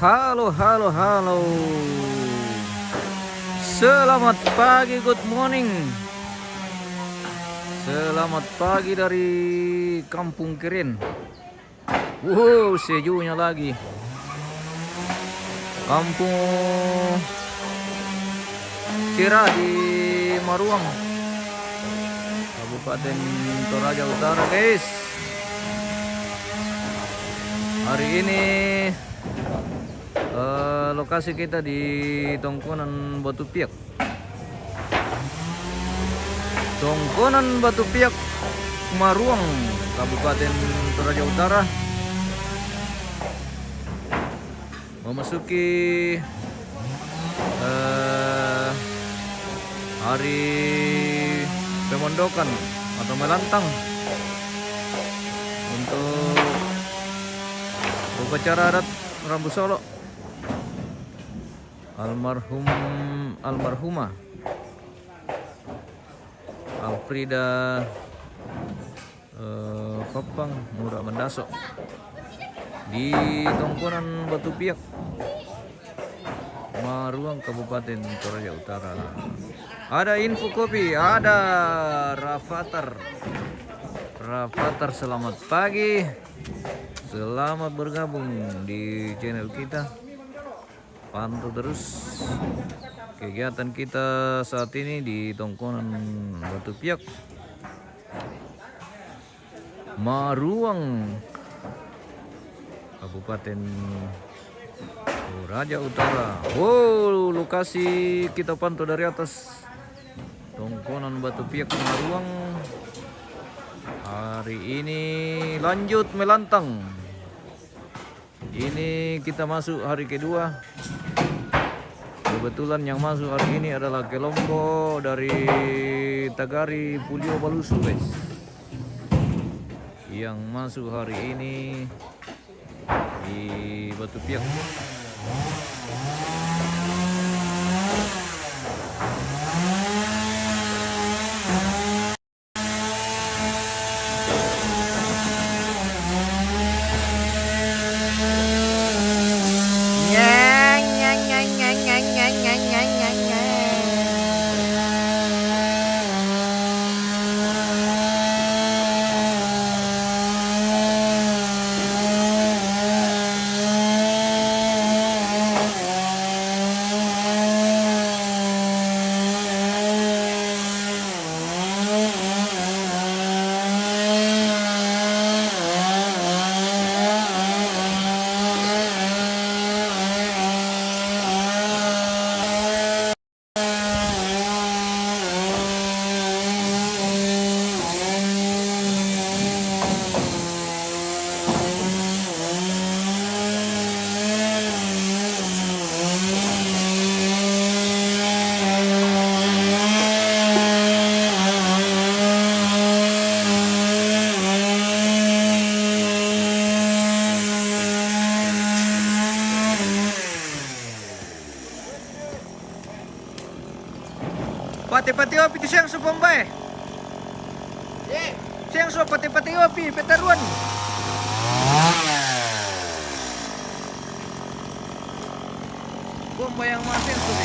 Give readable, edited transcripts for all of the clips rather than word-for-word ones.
Halo, halo, halo. Selamat pagi, good morning. Selamat pagi dari Kampung Kirin. Wow, sejuknya lagi. Kampung Kira di Maruang, Kabupaten Toraja Utara, guys. Hari ini lokasi kita di Tongkonan Batu Piak. Tongkonan Batu Piak, Maruang, Kabupaten Toraja Utara. Memasuki hari pemondokan atau melantang untuk upacara adat Rambu Solo almarhumah Alfrida, Pappang, Nura, Bandaso di Tongkonan Batu Piak, Maruang, Kabupaten Toraja Utara. Ada info kopi, ada Rafathar. Selamat pagi. Selamat bergabung di channel kita. Pantau terus kegiatan kita saat ini di Tongkonan Batu Piak, Maruang, Kabupaten Toraja Utara. Wow, lokasi kita pantau dari atas Tongkonan Batu Piak, Maruang. Hari ini lanjut melantang. Ini kita masuk hari kedua. Kebetulan yang masuk hari ini adalah kelompok dari Tagari Pulio Balusu, guys. Yang masuk hari ini di Batu Piak. Pati-pati opi itu siang supombae. Siang so pati-pati opi petaruan. Bomba yang mati tuh.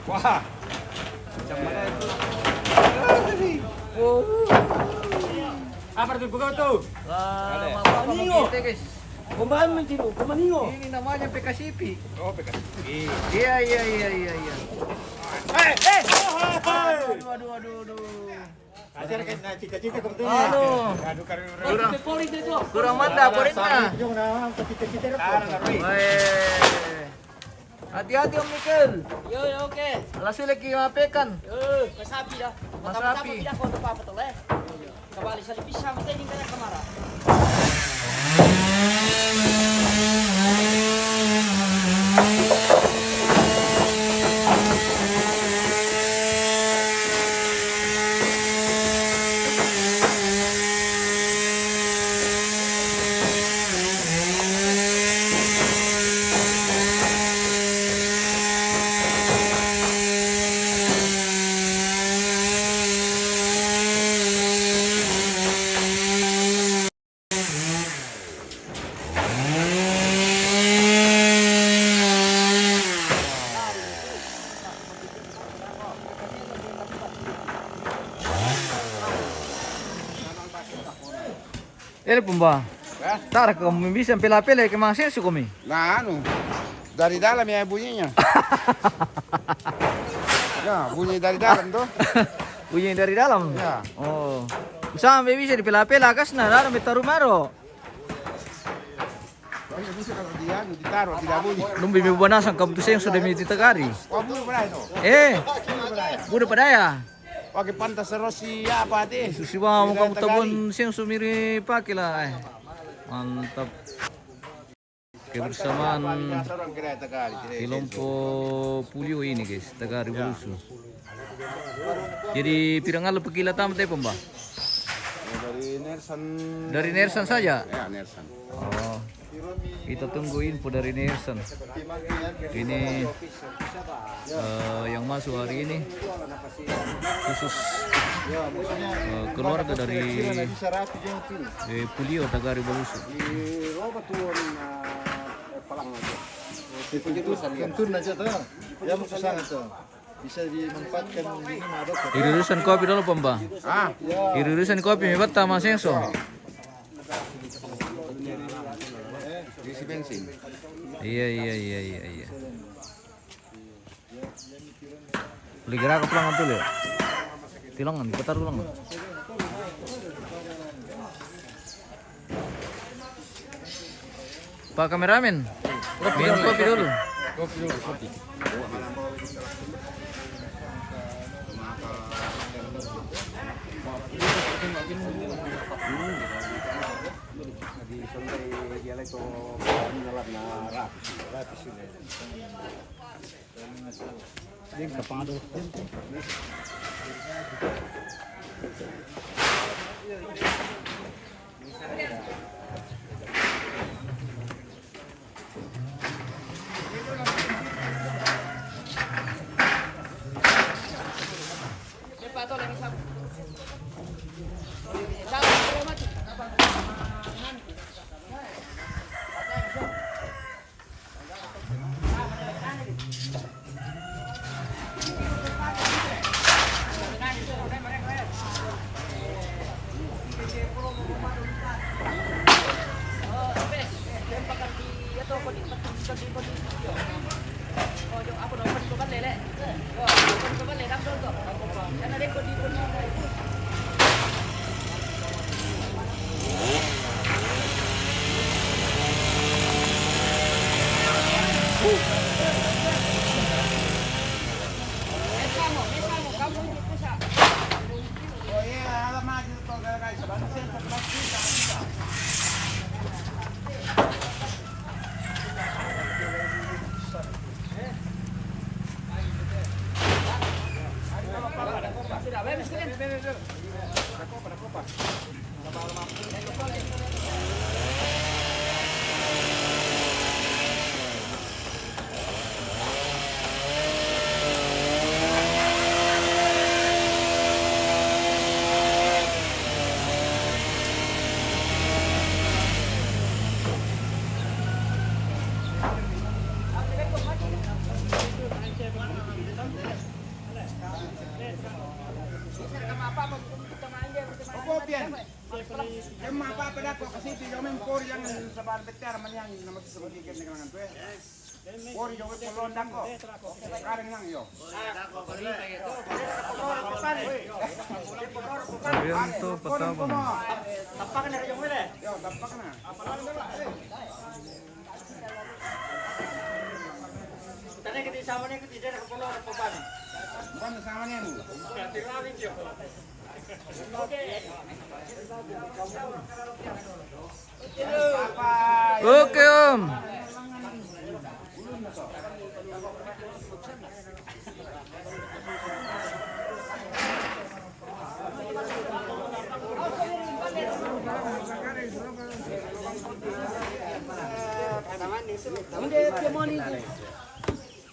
Wah. Macam mana itu? Oh. Apa itu buka tuh? Maningo guys. Kumbahan mencinu, kumaningo. Ini namanya PKCP. Oh, PKCP. Iya. Aduh. Ajar kan cita-cita kamu tuh. Aduh. Kurang mata poritnya. Hati-hati Om Mikel. Yo, oke. Langsung lagi mapekan. Masapi dah. Masapi. Tidak kau apa tuh leh. Kembali saja bisa kita ini kena kemana? Ele pumba. Tar kamu bisa pela-pela ke mang sensu kami. Nah, dari dalam ya bunyinya. Ya, bunyi dari dalam tuh. Bunyi dari dalam. Ya. Oh. Sampai bisa dipela-pela kasna dalam taruh maro. Kalau bisa kalau dia ditaruh tidak bunyi. Lumbi bibanasan kamu tu sensu demi ditegari. Wah, bulu pada itu. Buda padaya. Pakai pantas serosi apa teh? Susiwa mo kamu tabon sensu miri pakila. Mantap. Kebersamaan kelompok Pulio ini guys, Tagari Bulusu. Jadi pirangal pekila tamat ya Pembah? Dari Nersan. Dari Nersan saja? Ya, Nersan. Oh. Kita tunggu info dari Nersan. Ini yang masuk hari ini khusus keluarga dari Pulio Tagari Bulusu. Kentun aja tuh, ya mau kesana tuh, bisa dimanfaatkan ini ada. Irisan kopi dulu Pembah. Irisan kopi hebat sama senso. Isi bensin. Iya. Beli gerak ke pelangan tuh ya. Tilangan, diputar ulang. Pak kameramen, minum kopi dulu. Kopi. Emang apa dah kok kasih ti jomen por yang sabar betar man yang nama sebagai kan dengan tu. Por jomen pelondak kok. Sekarang nang yo. Ayan to, Pappang. Tapak na yung wala. Yo, dapat na. Tanay kita sama niya kita tidak perlu apa apa. Bukan sama ni. Apa? Oke Om. Hindi Pimoni.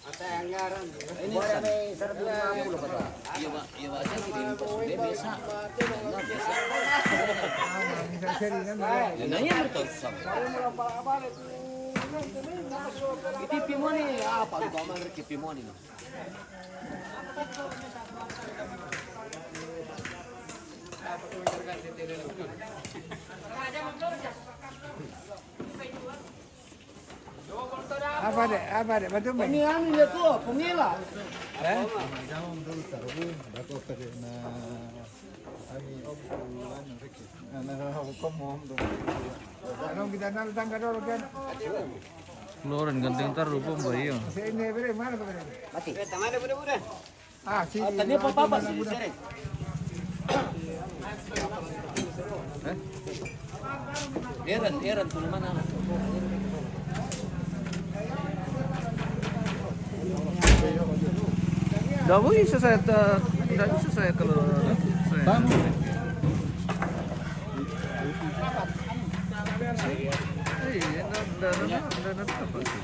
Ata yang ngaran. Ini sampai 150 Pak. Iya Pak, iya Pak. Saya kirim dia biasa. Enggak biasa. Nanya betul. Itu Pimoni apa? Lupa mana ke Pimoni. Apa deh, betul kan? Ini anu dia tuh, pemila. Jangan dulu taruh, baru tadi na kami obrolan mereka. Nah, hukum mohon dong. Anong kita nang tangga dulu kan? Keluaran ganteng tar rupa mbak iya. Saya ini beri mana beri? Mati. Tangan ada muda-muda. Ah, si. Tadi apa sih, Sere? Eran tuh mana? Dah bisa saya tidak bisa saya kalau saya. Iya, enggak apa sih.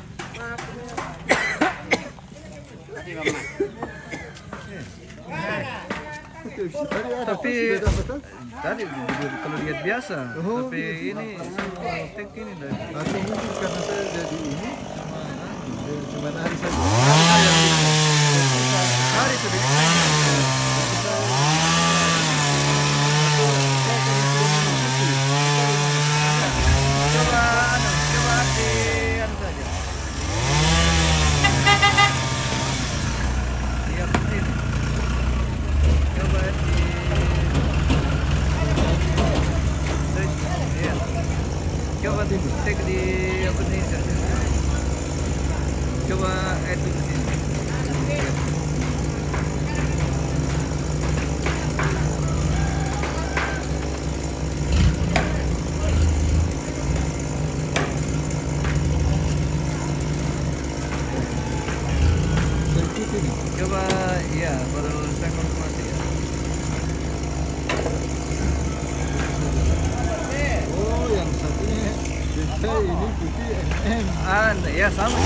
Tapi tadi kalau lihat biasa, tapi ini tek ini dari. Atau mungkin karena saya jadi ini, cuma hari saja. Hari itu coba di anu saja. Iya betul. Coba di iya. Coba di tek di apa ini saja. Coba itu di sini. Coba ya baru saya konfirmasi ya. Oh, yang satunya bisa ini putih MM. Ya sama.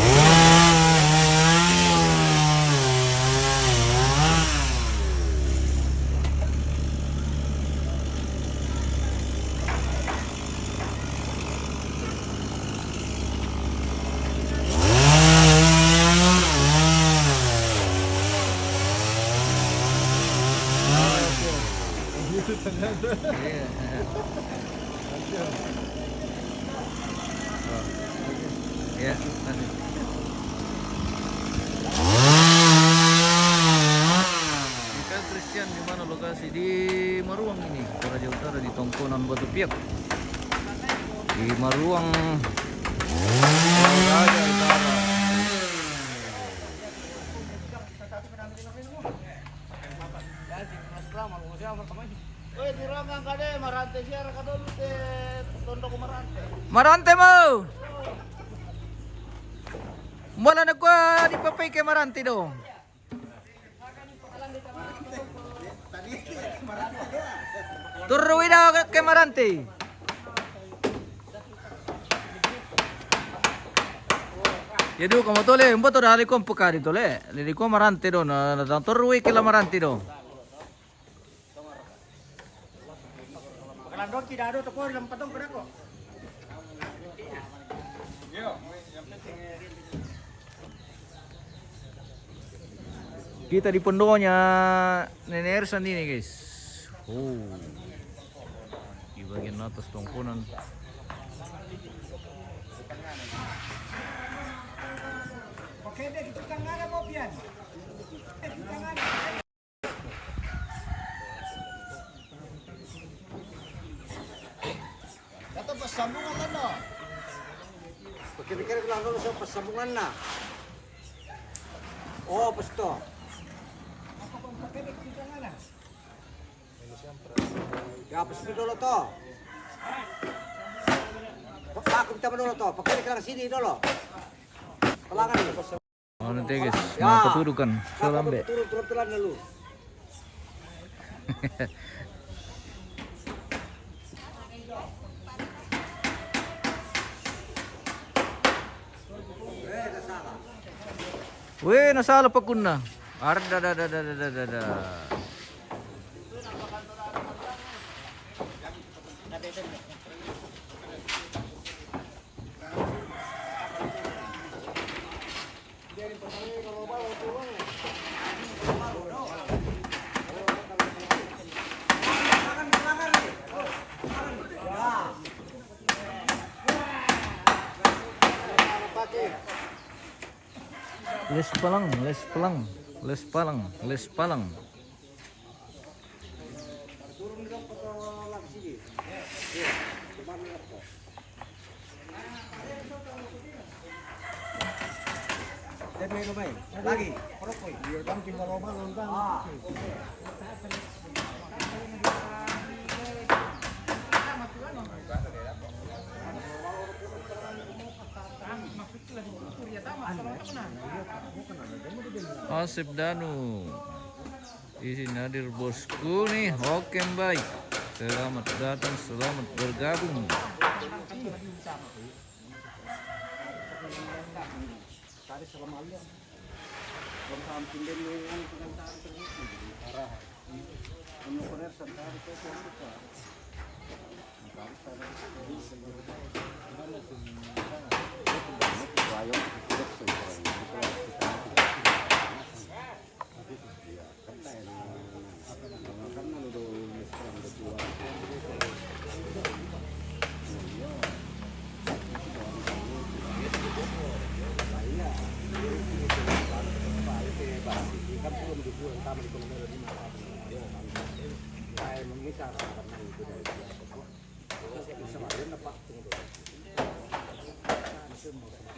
Itu ternyata. Iya. Ya, nanti. Jika Christian di mana lokasi di Maruang ini, Toraja Utara di Tongkonan Batu Piak. Di Maruang Toraja Utara. Woi, dirangkang kade marante siara kadolu te tondok marante. Marante mo. Wala na ko di papay kay Marante do. Turuwi daw kay Marante. Yadu kamu tole, umbo to dali ko pukari tole. Lili ko Marante do na turuwi kila Marante do. Kalau tidak ada toko dalam patong berapa? Kita di pondonya Nenek sendiri guys. Oh, bagian atas tongkonan. Oke deh, kita nggak ada kopian. Kita nggak ada. Kata pasambungan ano? Pikir-pikir lang dulu sa pasambungan na. Oh, pasto. Ya, pasto dulu to. Aku kita dulu to. Pakai ke sini dulu. Pelangan nih. Oh nanti guys, mau ketudukan. Selambe. Turun dulu. Weh, nasalah pa kuna. Arda. Les palang. Lagi. Biar kan tinggal lomba lontang. Asep Danu. Izin hadir bosku nih. Oke baik. Selamat datang, selamat bergabung.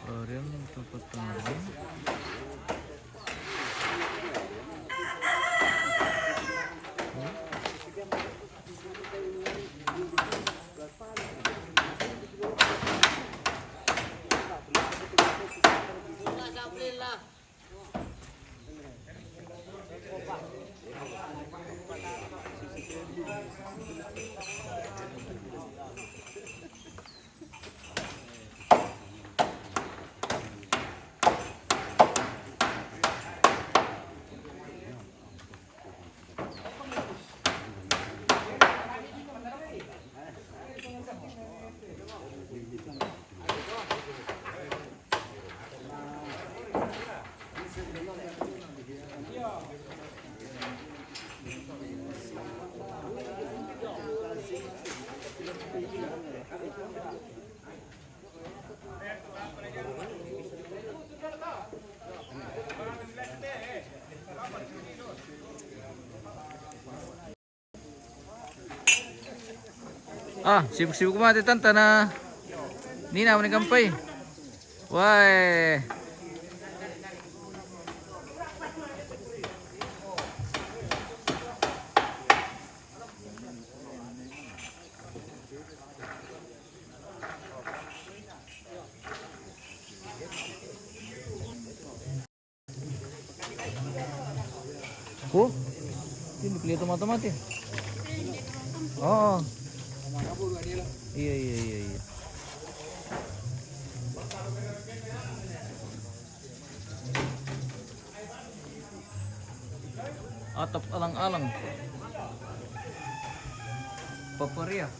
Varian tempat tengah. Ah, sibuk-sibuk mati tante na. Nina mo ni kampay. Why? Oh, ini kelihatan mata-mati. Oh. Iya. Atap alang-alang. Paparia.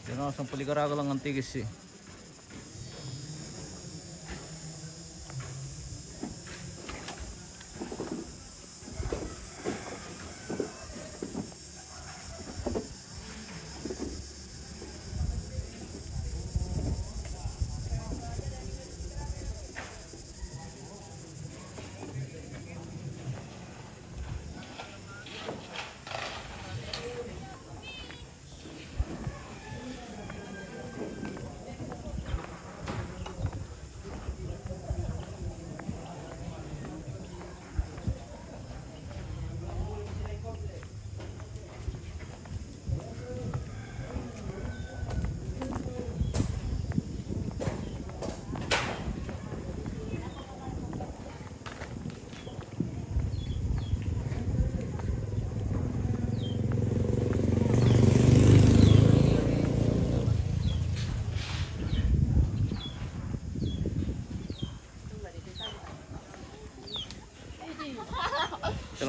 Yan ang paligaraga lang ang tigis eh.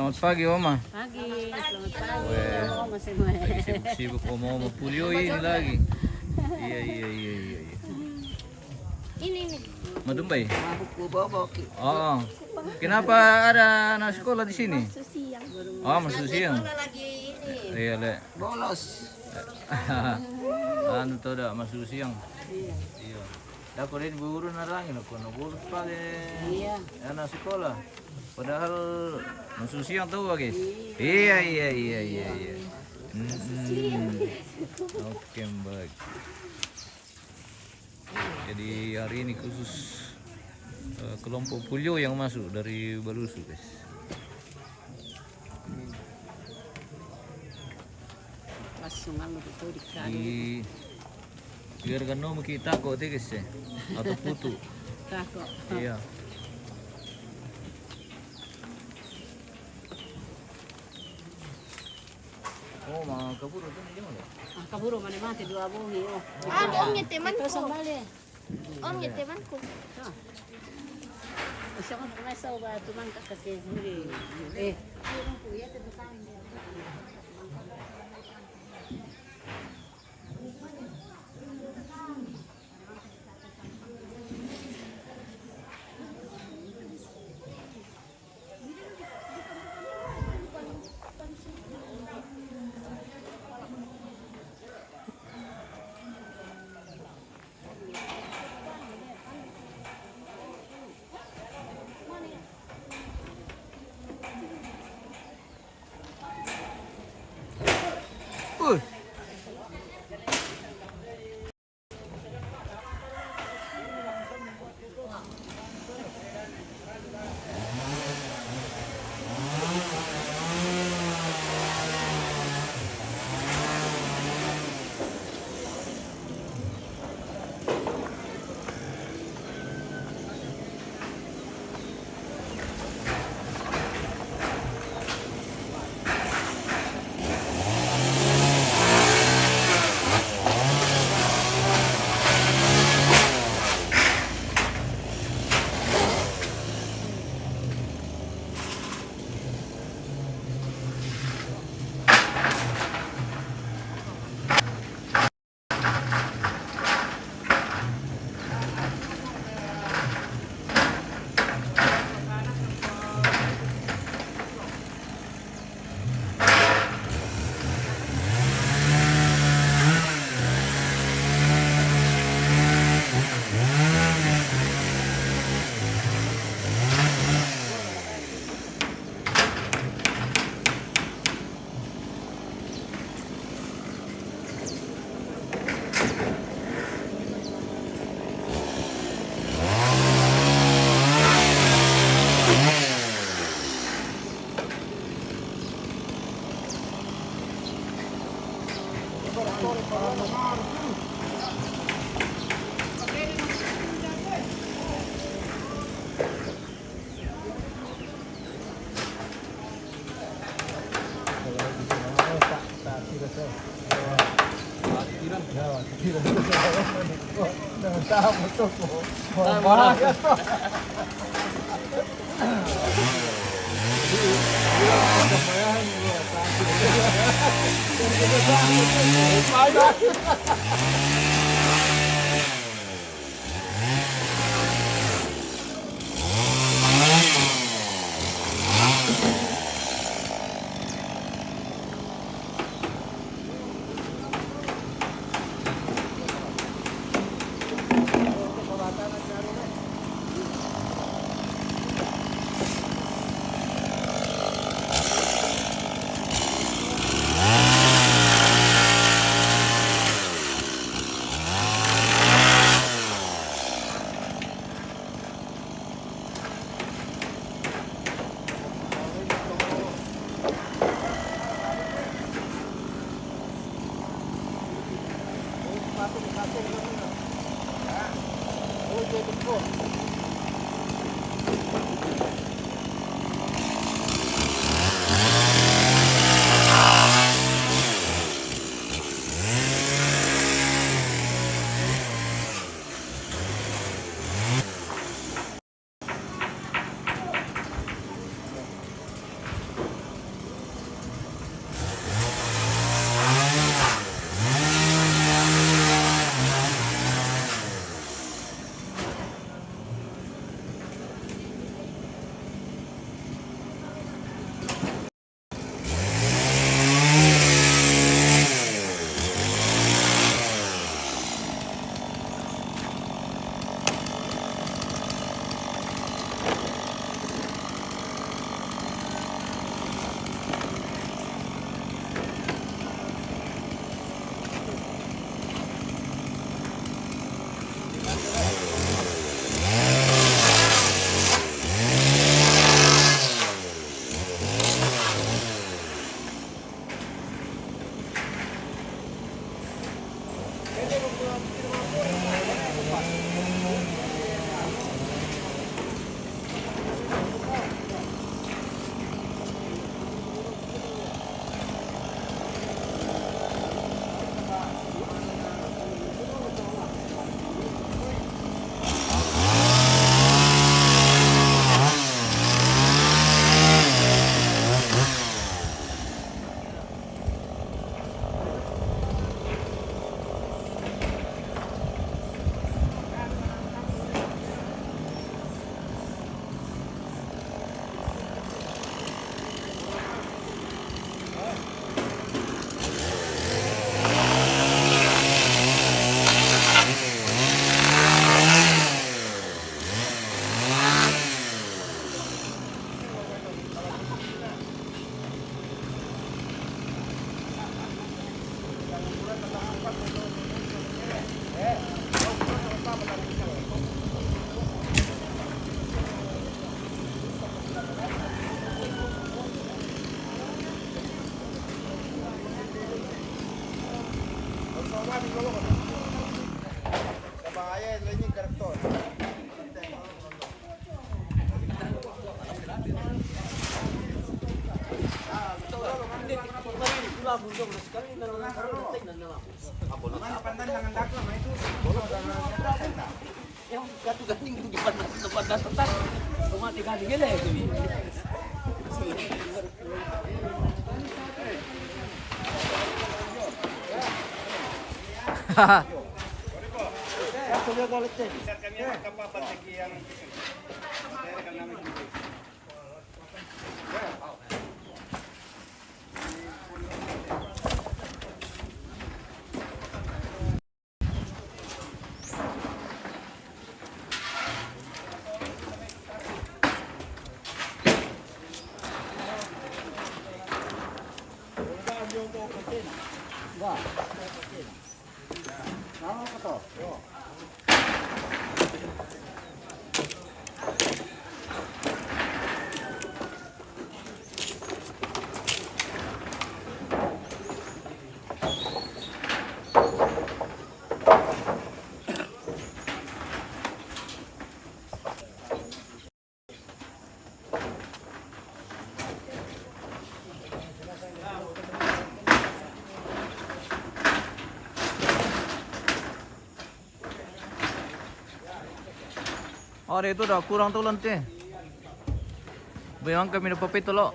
Selamat pagi, Oma. Pagi, selamat pagi. Weh. Oh, masih mulai. Lagi sibuk-sibuk Oma Pulio ini lagi. Iya. Ini. Madumbay. Mabuk bobok. Oh. Kenapa ada anak sekolah di sini? Siang. Oh, masuk siang. Lagi ini. Iya, Le. Bolos. Anu tuh dah masuk siang. Iya. Aku ini buru narangin aku, buru pagi. Iya. Anak sekolah. Padahal masuk siang tuh, guys. Iya. Oke, baik. Jadi hari ini khusus kelompok Pulio yang masuk dari Balusu, guys. Langsung anu betul dikali. Biar kan mau kita kok guys ya, atau putu. Kakak. Iya. Oh, mau kabur tuh di mana? Kaburo mana mati dua bungi. Oh. Om niya temanku. Ito sambali. Om niya temanku. Isa ko na sa uba tumangka kasi hindi. Eh. Tama to po. Mahal to. Sa bahaya ito yung karakter. Mana pandan dengan dakla mah itu. Yang gating itu di depan dasar tas. Cuma tiga gele itu. Haha. Bisa kami kapal teki yang saya kan namin. Oh, itu udah kurang tuh lente. Bayang kami dapat itu lo.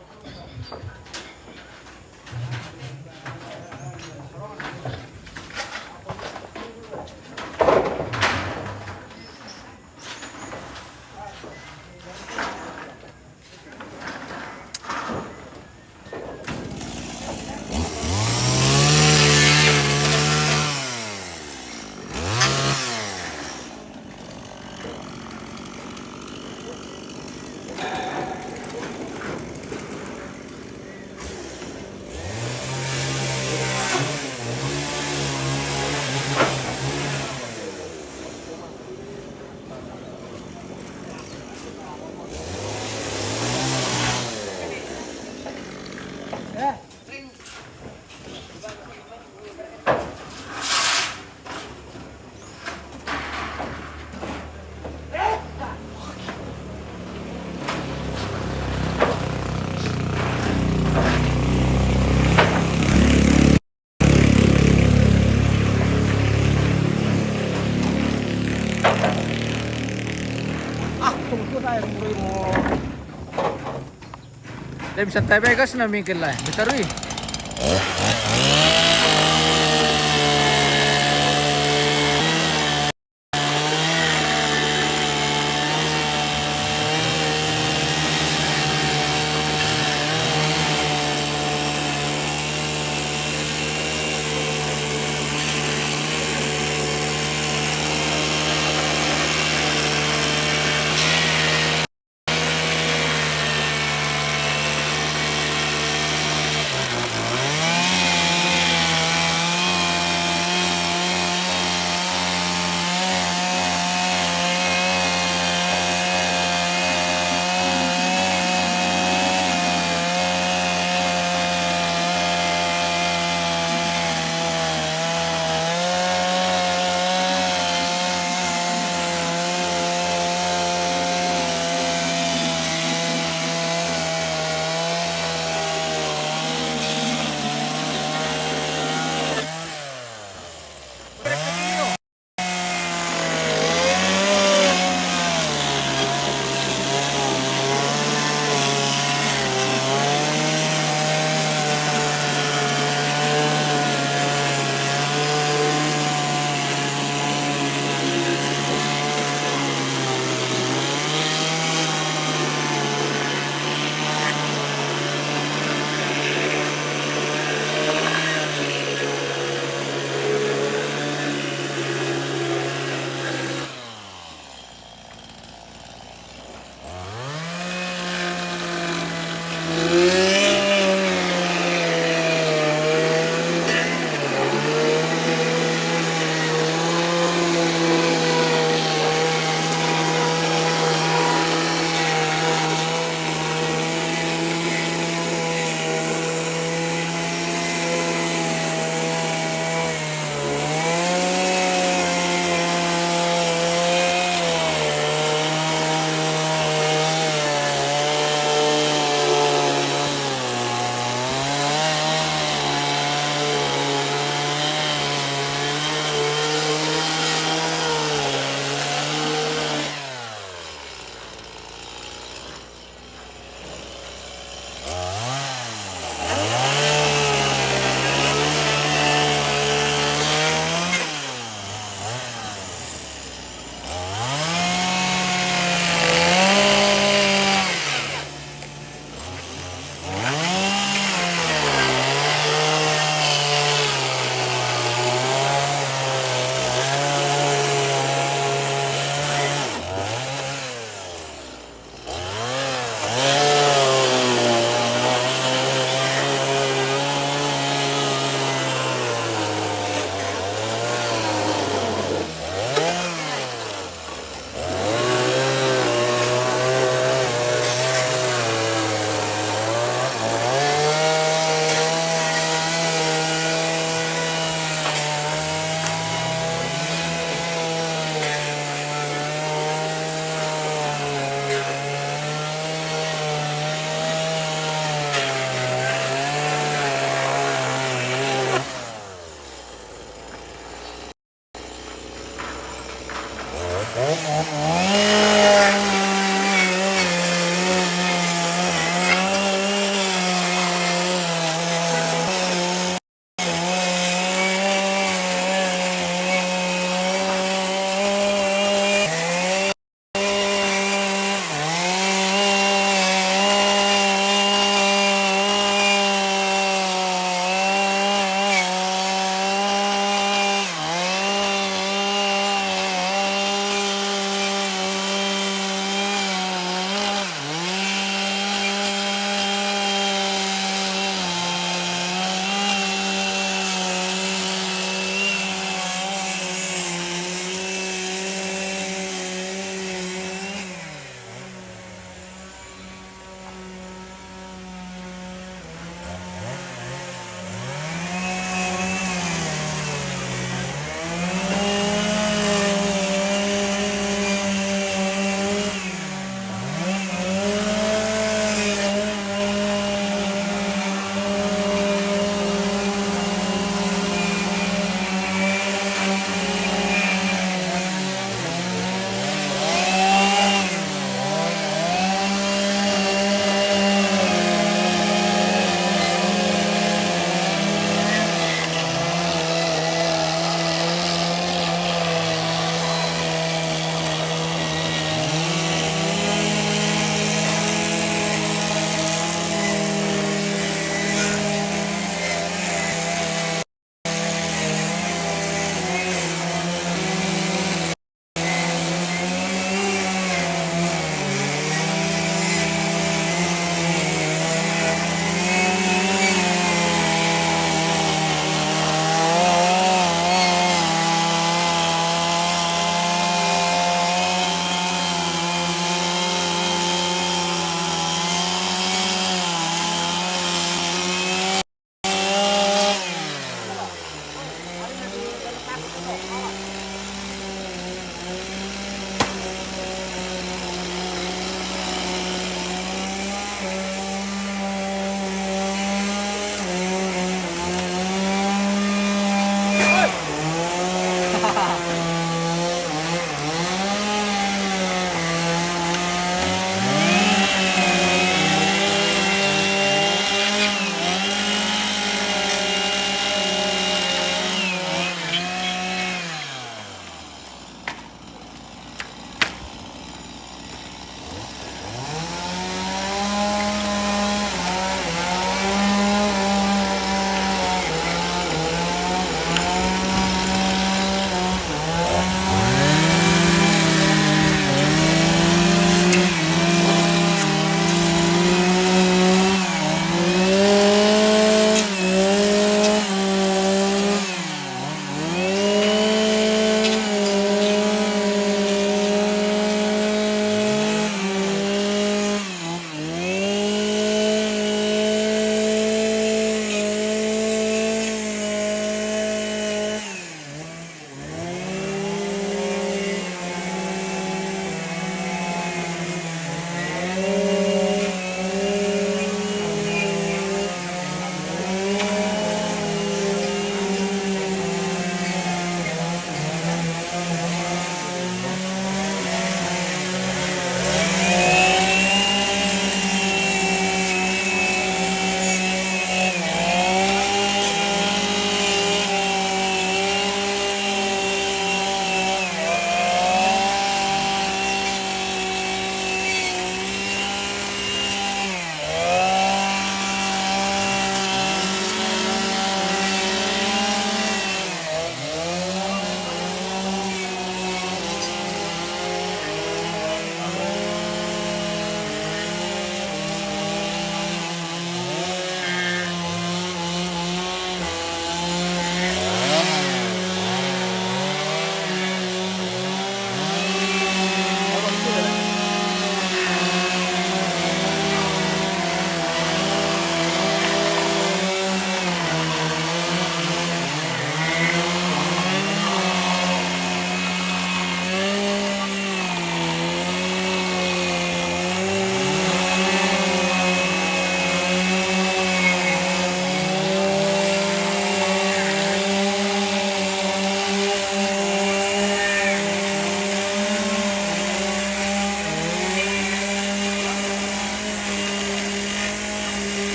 Dia bisa tabe gas na mikir lah. Besar wi.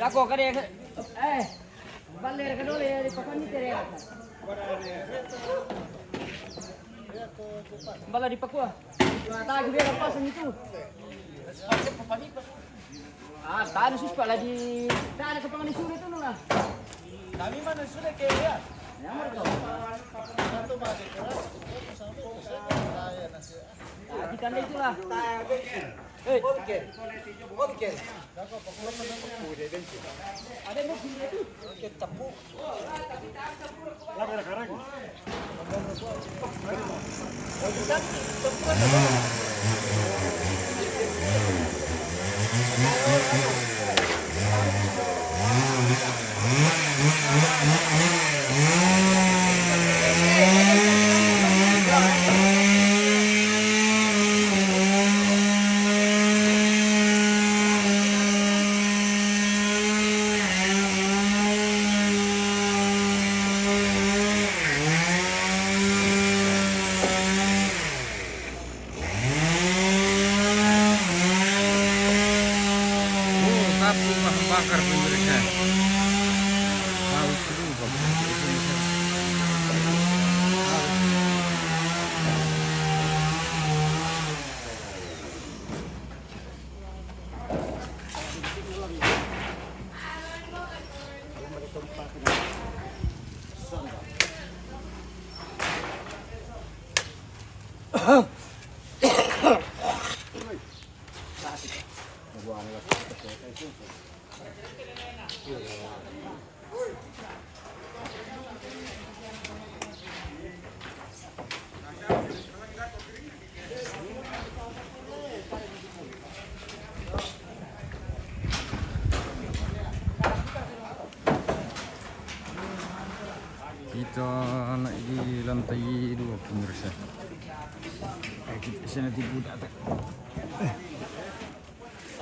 Toko kade baler kadole di papan ni tere. Bala di pakua. Tagi dia lepas itu. Ah, tahan sus pala di tahan ke pangan suri itu Nura. Kami mana sudah ke ya? Yang mana kau? Kita ni itulah. Oke. Ada mau sini itu. Sapu bahan bakar pemirsa. Harus dulu pemirsa. Kita naik di lantai 2 pemirsa. Kita sini di budak tak.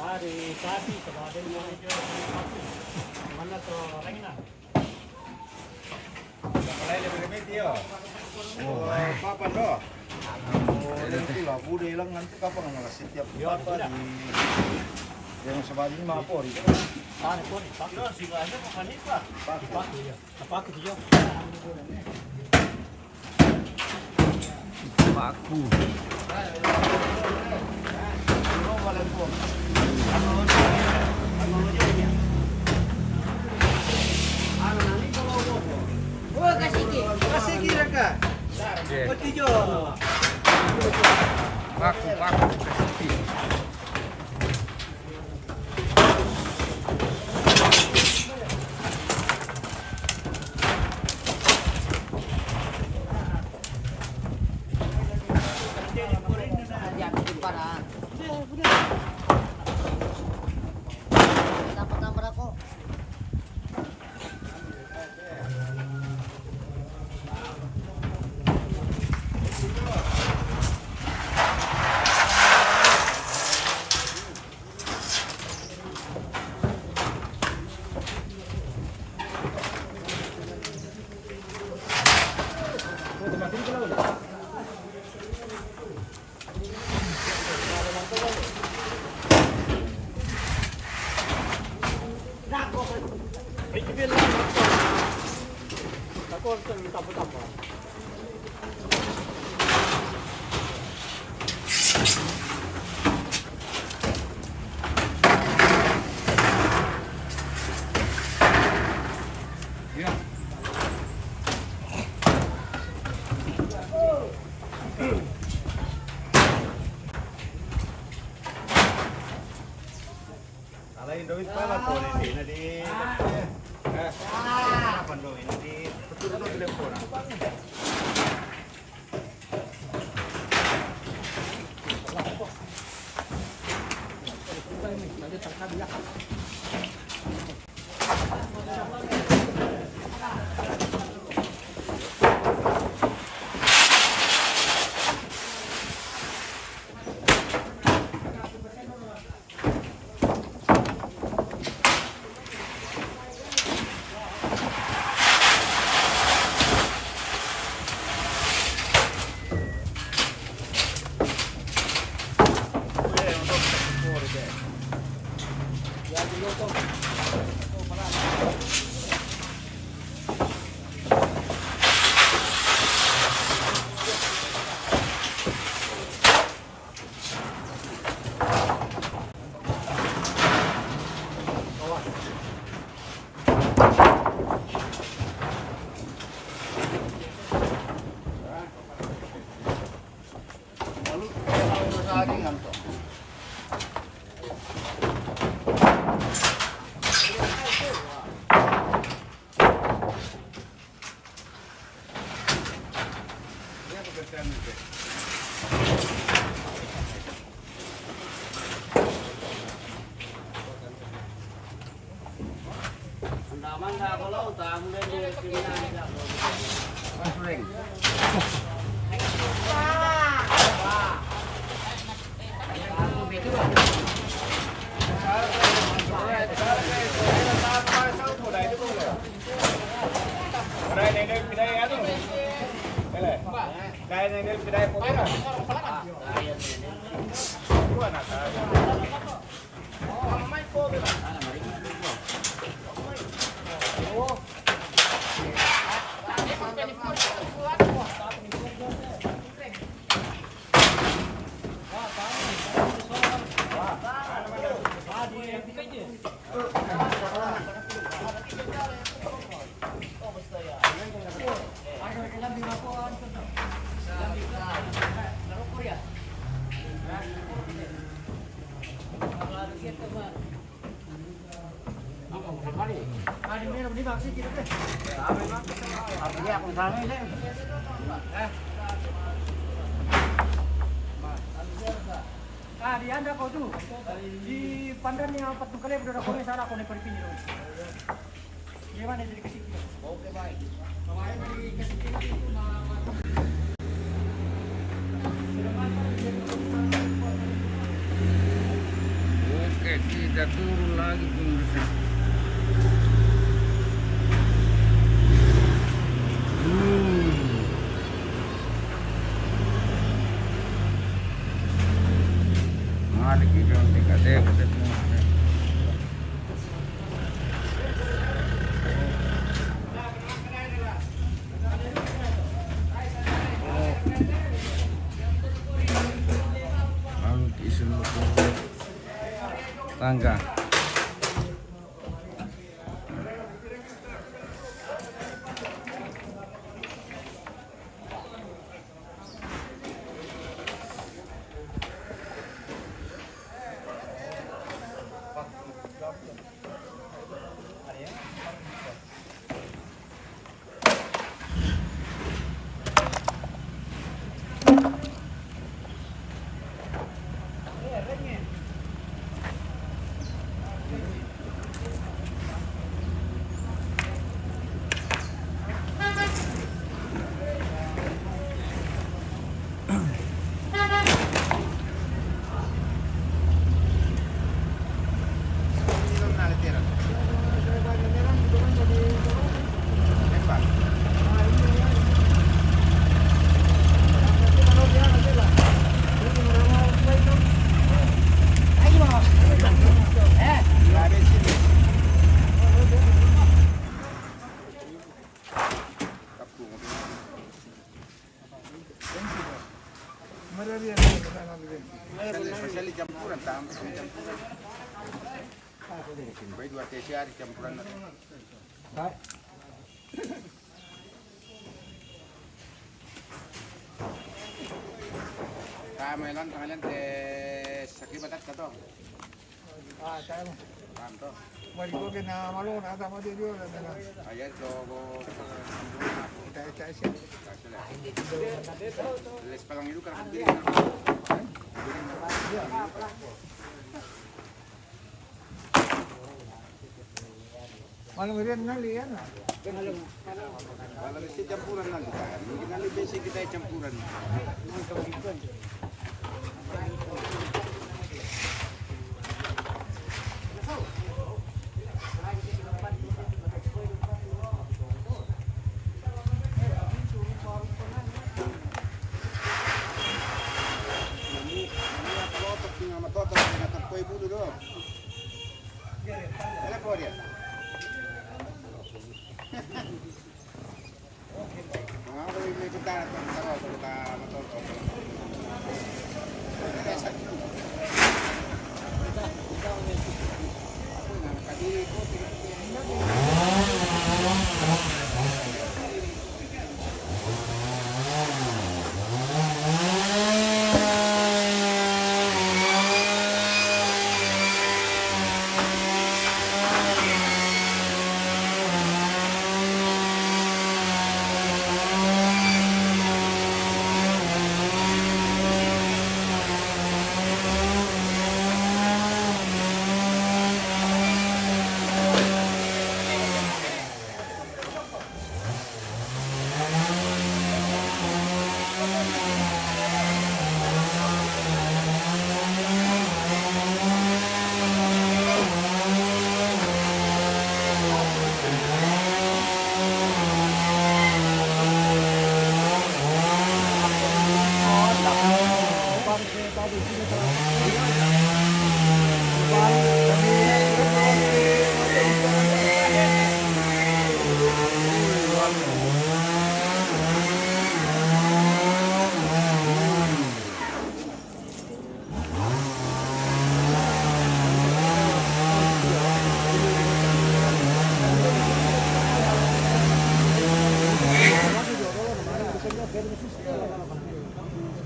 Tadi kemarin mana tu lagi nak? Mulai dari media. Papan doh. Nanti lah, bude hilang nanti kapan nggak setiap apa di yang sebanding mapor itu. Tadi pun pakai sih aja makan itu lah. Pakai ya. Pakai dia. Paku. Oh, kasih kira kah? Paku. Tampar aku. Alain doit pala po ini na di. Apa do ini di betul do telepon. ngantuk. Ini apa kerjaan itu? Andaman dah kalau tamu dia kriminal dah. Masring. Ah, di anda kau tu. Di pandan yang 4 kali udah kau ni salah kau ni pergi ni. Gimana jadi kesini? Oke, baik. Kemarin di kesini Oke, kita turun lagi pemirsa. Mari kita tingkat semua. Lalu diseluruh tangga. Spesial campuran, tampil campuran. Baik 2 TCA di campuran. Melantang sakit batat ka to. Kaya mo. Tanto. Balik ko na malo na ata mo dito na. Ayan Toko. Kaya siya. Les palang itu kan berdiri. Malam rin nali yan. Kalau si campuran nanti kan. Mungkin nanti basic kita campuran.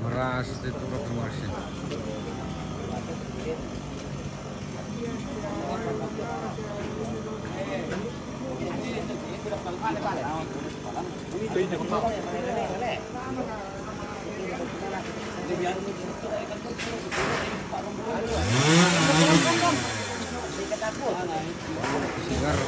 Maras dito pa commercial. Sigar.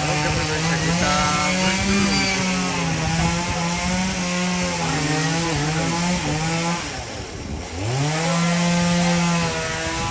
Oke, pemirsa kita break dulu.